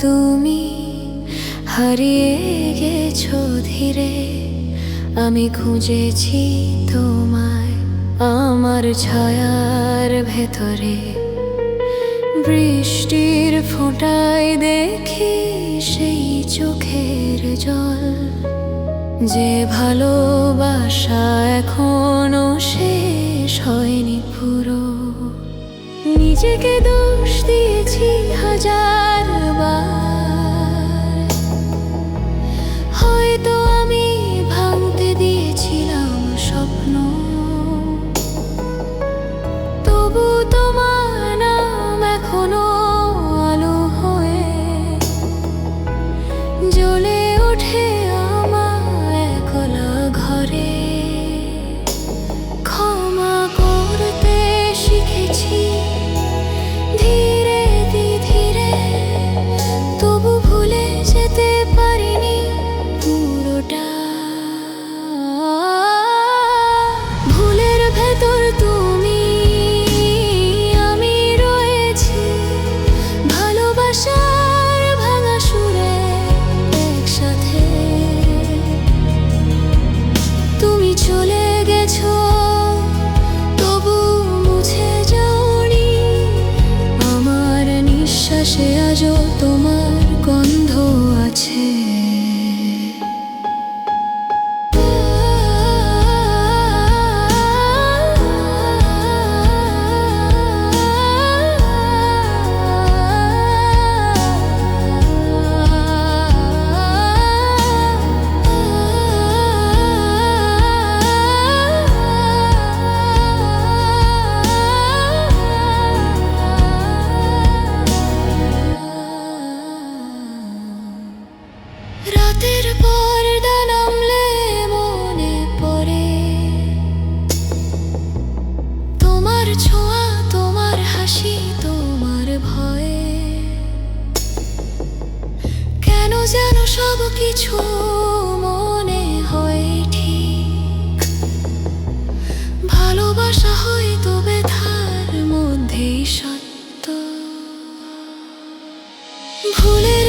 তুমি হারিয়ে গেছো ধীরে, আমি খুঁজেছি তোমায় আমার ছায়ার ভেতরে। বৃষ্টির ফোঁটায় দেখি সেই চোখের জল, যে ভালোবাসা এখনো শেষ হয়নি পুরো। নিজেকে দোষ দিয়েছি হাজার বার, হয়তো আমি ভাঙতে দিয়েছিলাম স্বপ্ন। তবু তোমার নাম এখনো আলো হয়ে জ্বলে ওঠে আমার একলা ঘরে। ক্ষমা করতে শিখেছি ধীরে ধীরে, তবু ভুলে যেতে পারিনি পুরোটা। ভুলের ভেতর তুমি আমি রয়েছি, ভালোবাসার ভাঙা সুরে একসাথে। তুমি চলে গেছো তবু মুছে যাওনি, আমার নিঃশ্বাসে আজও তোমার গন্ধ আছে। রাতের পর্দা নামলে মনে পড়ে তোমার ছোঁয়া, তোমার হাসি, তোমার ভয়ে। কেন যেন সব কিছু মনে হয় ঠিক, ভালোবাসা হয়তো ব্যথার মধ্যেই সত্য। ভুলের